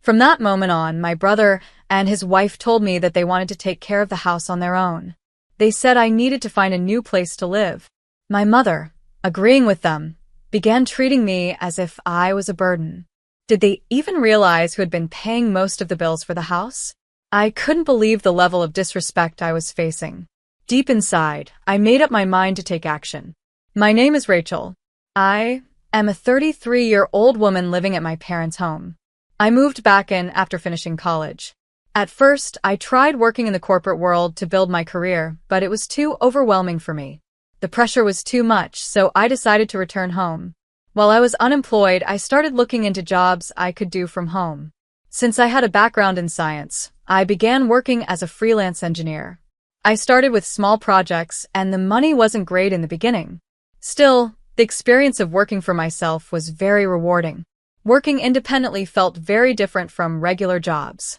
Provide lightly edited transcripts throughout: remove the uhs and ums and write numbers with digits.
From that moment on, my brother and his wife told me that they wanted to take care of the house on their own. They said I needed to find a new place to live. My mother, agreeing with them, began treating me as if I was a burden. Did they even realize who had been paying most of the bills for the house? I couldn't believe the level of disrespect I was facing. Deep inside, I made up my mind to take action. My name is Rachel. I am a 33-year-old woman living at my parents' home. I moved back in after finishing college. At first, I tried working in the corporate world to build my career, but it was too overwhelming for me. The pressure was too much, so I decided to return home. While I was unemployed, I started looking into jobs I could do from home. Since I had a background in science, I began working as a freelance engineer. I started with small projects, and the money wasn't great in the beginning. Still, the experience of working for myself was very rewarding. Working independently felt very different from regular jobs.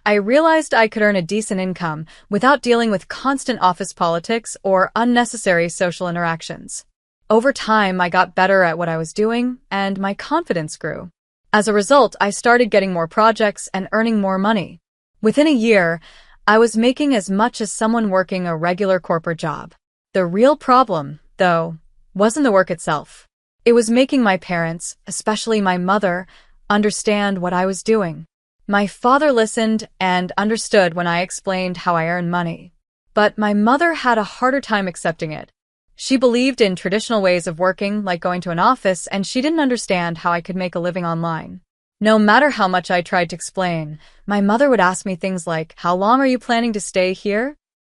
I realized I could earn a decent income without dealing with constant office politics or unnecessary social interactions. Over time, I got better at what I was doing, and my confidence grew. As a result, I started getting more projects and earning more money. Within a year, I was making as much as someone working a regular corporate job. The real problem, though, wasn't the work itself. It was making my parents, especially my mother, understand what I was doing. My father listened and understood when I explained how I earned money. But my mother had a harder time accepting it. She believed in traditional ways of working, like going to an office, and she didn't understand how I could make a living online. No matter how much I tried to explain, my mother would ask me things like, "How long are you planning to stay here?"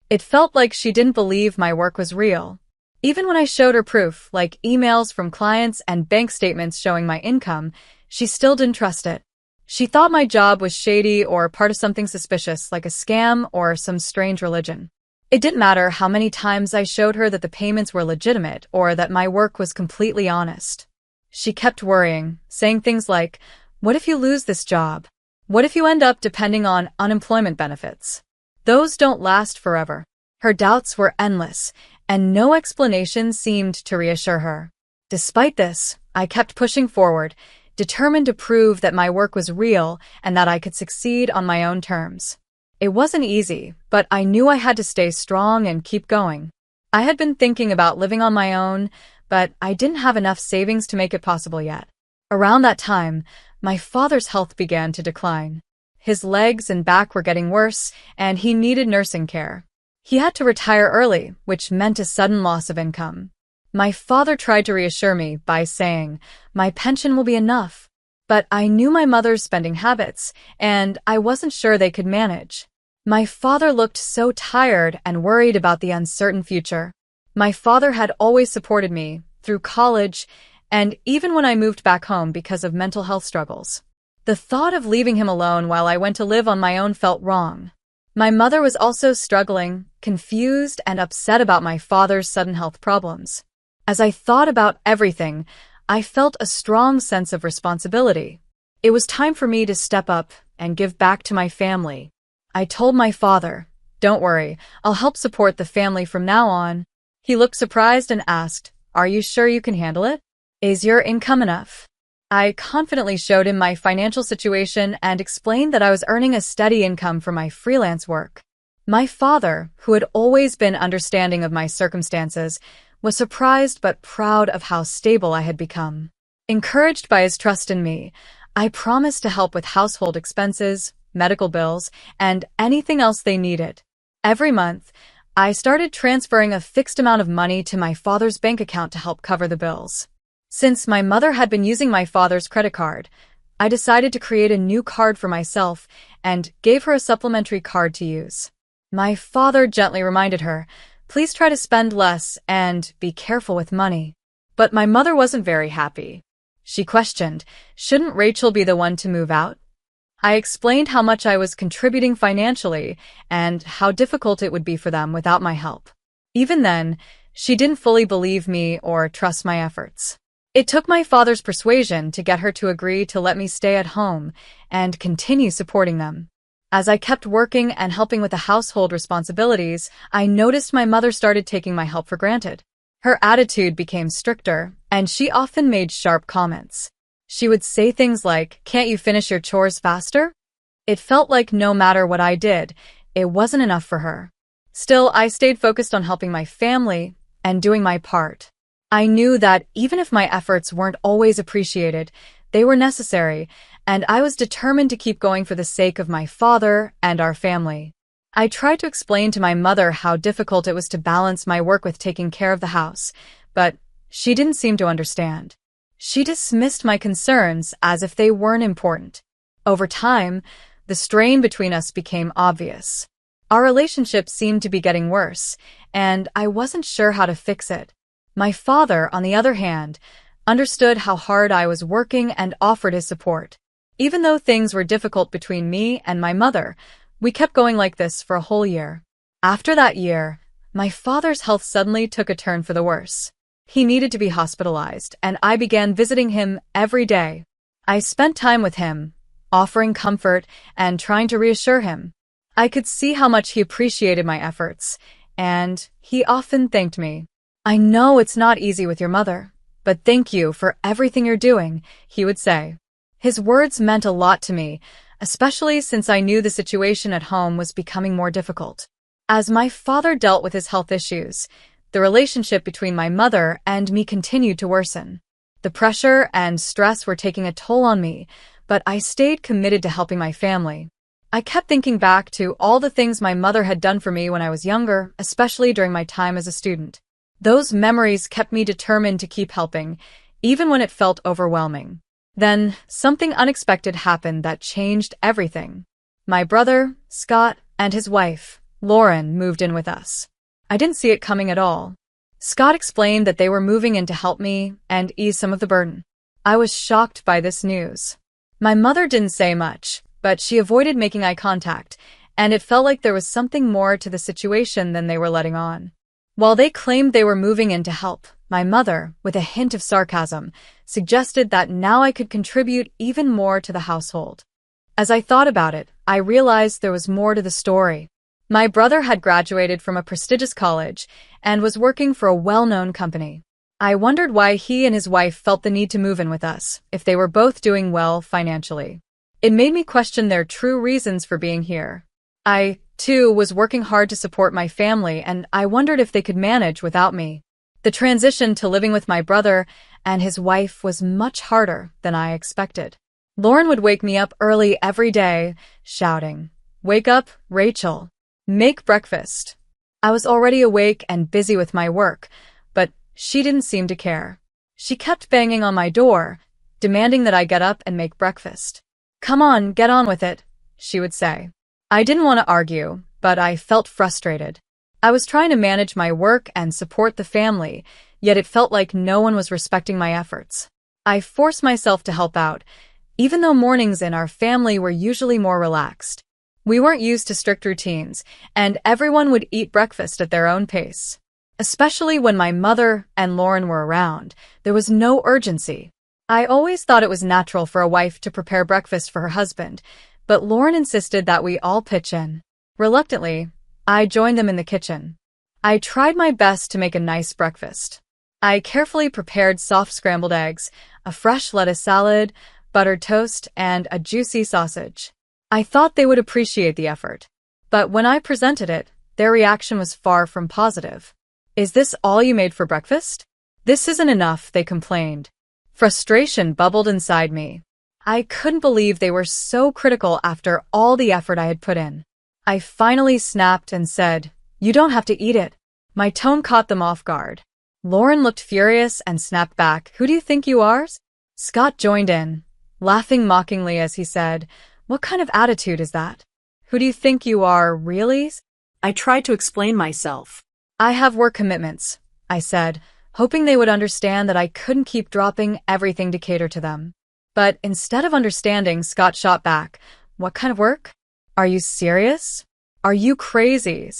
It felt like she didn't believe my work was real. Even when I showed her proof, like emails from clients and bank statements showing my income, she still didn't trust it. She thought my job was shady or part of something suspicious, like a scam or some strange religion. It didn't matter how many times I showed her that the payments were legitimate or that my work was completely honest. She kept worrying, saying things like, "What if you lose this job? What if you end up depending on unemployment benefits?" Those don't last forever. Her doubts were endless, and no explanation seemed to reassure her. Despite this, I kept pushing forward, determined to prove that my work was real and that I could succeed on my own terms. It wasn't easy, but I knew I had to stay strong and keep going. I had been thinking about living on my own, but I didn't have enough savings to make it possible yet. Around that time, my father's health began to decline. His legs and back were getting worse, and he needed nursing care. He had to retire early, which meant a sudden loss of income. My father tried to reassure me by saying, "My pension will be enough." But I knew my mother's spending habits, and I wasn't sure they could manage. My father looked so tired and worried about the uncertain future. My father had always supported me through college and even when I moved back home because of mental health struggles. The thought of leaving him alone while I went to live on my own felt wrong. My mother was also struggling, confused, and upset about my father's sudden health problems. As I thought about everything, I felt a strong sense of responsibility. It was time for me to step up and give back to my family. I told my father, "Don't worry, I'll help support the family from now on." He looked surprised and asked, "Are you sure you can handle it? Is your income enough?" I confidently showed him my financial situation and explained that I was earning a steady income from my freelance work. My father, who had always been understanding of my circumstances, was surprised but proud of how stable I had become. Encouraged by his trust in me, I promised to help with household expenses, medical bills, and anything else they needed. Every month, I started transferring a fixed amount of money to my father's bank account to help cover the bills. Since my mother had been using my father's credit card, I decided to create a new card for myself and gave her a supplementary card to use. My father gently reminded her, "Please try to spend less and be careful with money." But my mother wasn't very happy. She questioned, "Shouldn't Rachel be the one to move out?" I explained how much I was contributing financially and how difficult it would be for them without my help. Even then, she didn't fully believe me or trust my efforts. It took my father's persuasion to get her to agree to let me stay at home and continue supporting them. As I kept working and helping with the household responsibilities, I noticed my mother started taking my help for granted. Her attitude became stricter, and she often made sharp comments. She would say things like, "Can't you finish your chores faster?" It felt like no matter what I did, it wasn't enough for her. Still, I stayed focused on helping my family and doing my part. I knew that even if my efforts weren't always appreciated, they were necessary, and I was determined to keep going for the sake of my father and our family. I tried to explain to my mother how difficult it was to balance my work with taking care of the house, but she didn't seem to understand. She dismissed my concerns as if they weren't important. Over time, the strain between us became obvious. Our relationship seemed to be getting worse, and I wasn't sure how to fix it. My father, on the other hand, understood how hard I was working and offered his support. Even though things were difficult between me and my mother, we kept going like this for a whole year. After that year, my father's health suddenly took a turn for the worse. He needed to be hospitalized, and I began visiting him every day. I spent time with him, offering comfort and trying to reassure him. I could see how much he appreciated my efforts, and he often thanked me. "I know it's not easy with your mother, but thank you for everything you're doing," he would say. His words meant a lot to me, especially since I knew the situation at home was becoming more difficult. As my father dealt with his health issues, the relationship between my mother and me continued to worsen. The pressure and stress were taking a toll on me, but I stayed committed to helping my family. I kept thinking back to all the things my mother had done for me when I was younger, especially during my time as a student. Those memories kept me determined to keep helping, even when it felt overwhelming. Then, something unexpected happened that changed everything. My brother, Scott, and his wife, Lauren, moved in with us. I didn't see it coming at all. Scott explained that they were moving in to help me and ease some of the burden. I was shocked by this news. My mother didn't say much, but she avoided making eye contact, and it felt like there was something more to the situation than they were letting on. While they claimed they were moving in to help, my mother, with a hint of sarcasm, suggested that now I could contribute even more to the household. As I thought about it, I realized there was more to the story. My brother had graduated from a prestigious college and was working for a well-known company. I wondered why he and his wife felt the need to move in with us, if they were both doing well financially. It made me question their true reasons for being here. I, too, was working hard to support my family, and I wondered if they could manage without me. The transition to living with my brother and his wife was much harder than I expected. Lauren would wake me up early every day, shouting, "Wake up, Rachel. Make breakfast." I was already awake and busy with my work, but she didn't seem to care. She kept banging on my door, demanding that I get up and make breakfast. "Come on, get on with it," she would say. I didn't want to argue, but I felt frustrated. I was trying to manage my work and support the family, yet it felt like no one was respecting my efforts. I forced myself to help out, even though mornings in our family were usually more relaxed. We weren't used to strict routines, and everyone would eat breakfast at their own pace. Especially when my mother and Lauren were around, there was no urgency. I always thought it was natural for a wife to prepare breakfast for her husband, but Lauren insisted that we all pitch in. Reluctantly, I joined them in the kitchen. I tried my best to make a nice breakfast. I carefully prepared soft scrambled eggs, a fresh lettuce salad, buttered toast, and a juicy sausage. I thought they would appreciate the effort. But when I presented it, their reaction was far from positive. "Is this all you made for breakfast? This isn't enough," they complained. Frustration bubbled inside me. I couldn't believe they were so critical after all the effort I had put in. I finally snapped and said, "You don't have to eat it." My tone caught them off guard. Lauren looked furious and snapped back, "Who do you think you are?" Scott joined in, laughing mockingly as he said, "What kind of attitude is that? Who do you think you are, really?" I tried to explain myself. "I have work commitments," I said, hoping they would understand that I couldn't keep dropping everything to cater to them. But instead of understanding, Scott shot back, "What kind of work? Are you serious? Are you crazy?"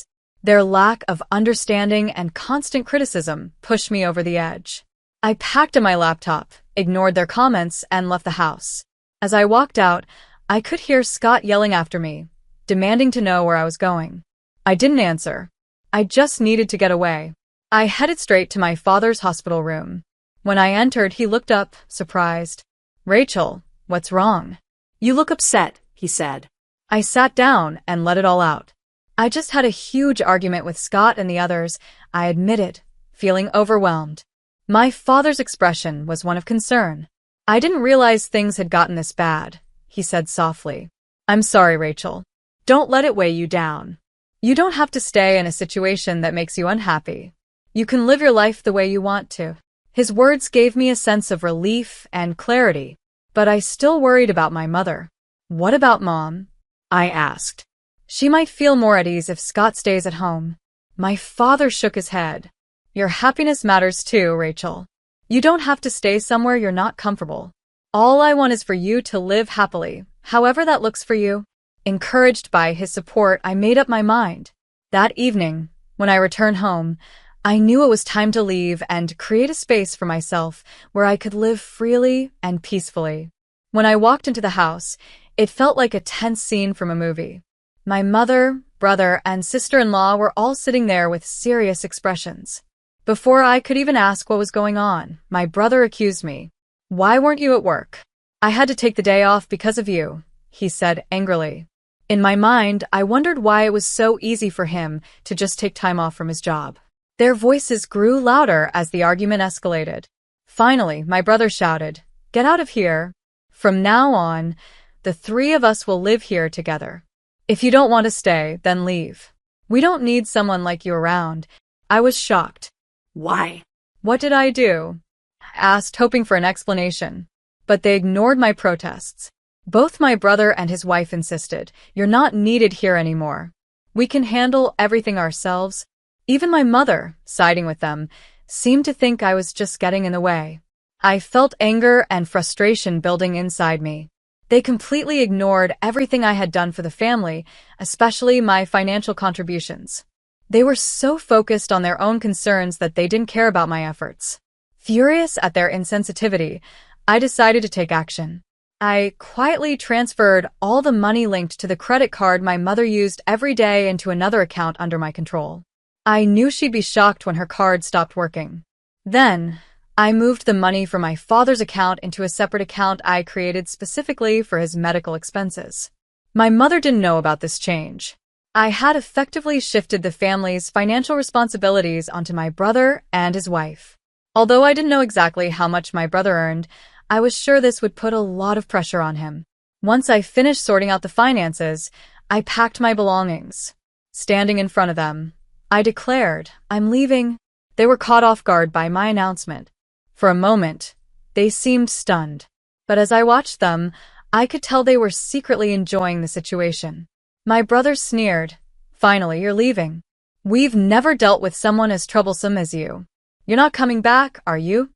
Their lack of understanding and constant criticism pushed me over the edge. I packed up my laptop, ignored their comments, and left the house. As I walked out, I could hear Scott yelling after me, demanding to know where I was going. I didn't answer. I just needed to get away. I headed straight to my father's hospital room. When I entered, he looked up, surprised. Rachel, what's wrong? You look upset, he said. I sat down and let it all out. I just had a huge argument with Scott and the others, I admitted, feeling overwhelmed. My father's expression was one of concern. I didn't realize things had gotten this bad, he said softly. I'm sorry, Rachel. Don't let it weigh you down. You don't have to stay in a situation that makes you unhappy. You can live your life the way you want to. His words gave me a sense of relief and clarity, but I still worried about my mother. What about Mom? I asked. She might feel more at ease if Scott stays at home. My father shook his head. Your happiness matters too, Rachel. You don't have to stay somewhere you're not comfortable. All I want is for you to live happily, however that looks for you. Encouraged by his support, I made up my mind. That evening, when I returned home, I knew it was time to leave and create a space for myself where I could live freely and peacefully. When I walked into the house, it felt like a tense scene from a movie. My mother, brother, and sister-in-law were all sitting there with serious expressions. Before I could even ask what was going on, my brother accused me. Why weren't you at work? I had to take the day off because of you, he said angrily. In my mind, I wondered why it was so easy for him to just take time off from his job. Their voices grew louder as the argument escalated. Finally, my brother shouted, "Get out of here. From now on, the three of us will live here together. If you don't want to stay, then leave. We don't need someone like you around." I was shocked. Why? What did I do? I asked, hoping for an explanation. But they ignored my protests. Both my brother and his wife insisted, "You're not needed here anymore. We can handle everything ourselves." Even my mother, siding with them, seemed to think I was just getting in the way. I felt anger and frustration building inside me. They completely ignored everything I had done for the family, especially my financial contributions. They were so focused on their own concerns that they didn't care about my efforts. Furious at their insensitivity, I decided to take action. I quietly transferred all the money linked to the credit card my mother used every day into another account under my control. I knew she'd be shocked when her card stopped working. Then, I moved the money from my father's account into a separate account I created specifically for his medical expenses. My mother didn't know about this change. I had effectively shifted the family's financial responsibilities onto my brother and his wife. Although I didn't know exactly how much my brother earned, I was sure this would put a lot of pressure on him. Once I finished sorting out the finances, I packed my belongings. Standing in front of them, I declared, "I'm leaving." They were caught off guard by my announcement. For a moment, they seemed stunned. But as I watched them, I could tell they were secretly enjoying the situation. My brother sneered, "Finally, you're leaving. We've never dealt with someone as troublesome as you. You're not coming back, are you?"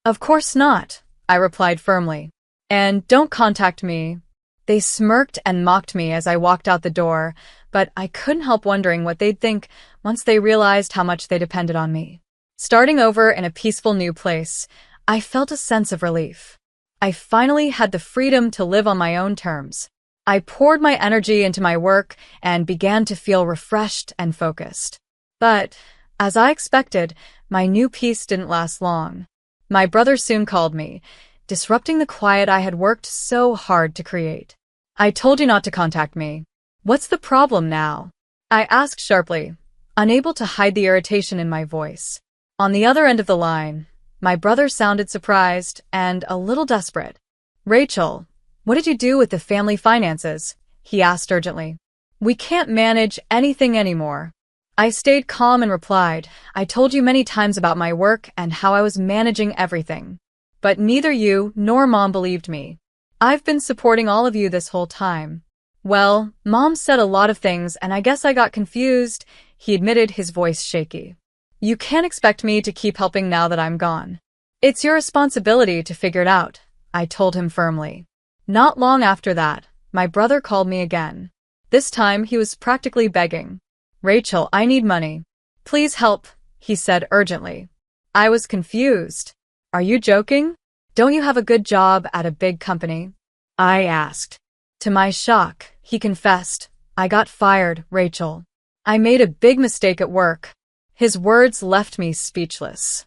"Of course not," I replied firmly. "And don't contact me." They smirked and mocked me as I walked out the door, but I couldn't help wondering what they'd think once they realized how much they depended on me. Starting over in a peaceful new place, I felt a sense of relief. I finally had the freedom to live on my own terms. I poured my energy into my work and began to feel refreshed and focused. But, as I expected, my new peace didn't last long. My brother soon called me, disrupting the quiet I had worked so hard to create. "I told you not to contact me. What's the problem now?" I asked sharply, unable to hide the irritation in my voice. On the other end of the line, my brother sounded surprised and a little desperate. "Rachel, what did you do with the family finances?" he asked urgently. "We can't manage anything anymore." I stayed calm and replied, "I told you many times about my work and how I was managing everything. But neither you nor Mom believed me. I've been supporting all of you this whole time." "Well, Mom said a lot of things and I guess I got confused," he admitted, his voice shaky. "You can't expect me to keep helping now that I'm gone. It's your responsibility to figure it out," I told him firmly. Not long after that, my brother called me again. This time he was practically begging. "Rachel, I need money. Please help," he said urgently. I was confused. "Are you joking? Don't you have a good job at a big company?" I asked. To my shock, he confessed, "I got fired, Rachel. I made a big mistake at work." His words left me speechless.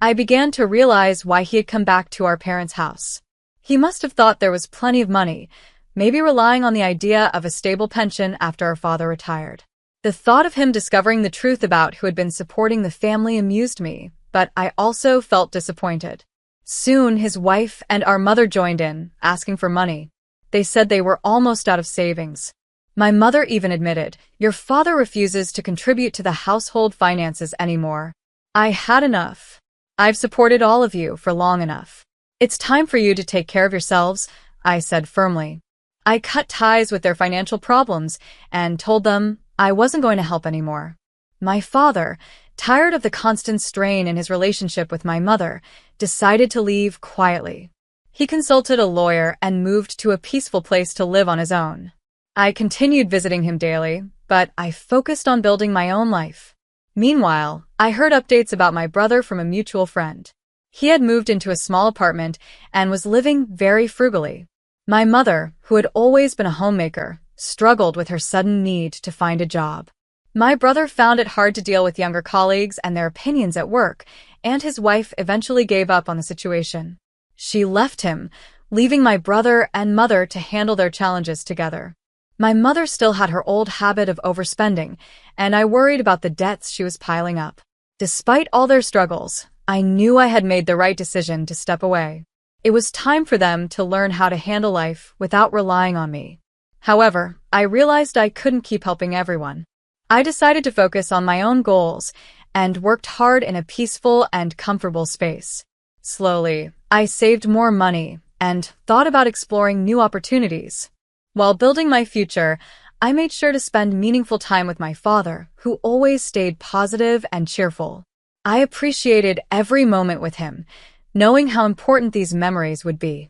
I began to realize why he had come back to our parents' house. He must have thought there was plenty of money, maybe relying on the idea of a stable pension after our father retired. The thought of him discovering the truth about who had been supporting the family amused me, but I also felt disappointed. Soon, his wife and our mother joined in, asking for money. They said they were almost out of savings. My mother even admitted, "Your father refuses to contribute to the household finances anymore." I had enough. "I've supported all of you for long enough. It's time for you to take care of yourselves," I said firmly. I cut ties with their financial problems and told them I wasn't going to help anymore. My father, tired of the constant strain in his relationship with my mother, decided to leave quietly. He consulted a lawyer and moved to a peaceful place to live on his own. I continued visiting him daily, but I focused on building my own life. Meanwhile, I heard updates about my brother from a mutual friend. He had moved into a small apartment and was living very frugally. My mother, who had always been a homemaker, struggled with her sudden need to find a job. My brother found it hard to deal with younger colleagues and their opinions at work, and his wife eventually gave up on the situation. She left him, leaving my brother and mother to handle their challenges together. My mother still had her old habit of overspending, and I worried about the debts she was piling up. Despite all their struggles, I knew I had made the right decision to step away. It was time for them to learn how to handle life without relying on me. However, I realized I couldn't keep helping everyone. I decided to focus on my own goals and worked hard in a peaceful and comfortable space. Slowly, I saved more money and thought about exploring new opportunities. While building my future, I made sure to spend meaningful time with my father, who always stayed positive and cheerful. I appreciated every moment with him, knowing how important these memories would be.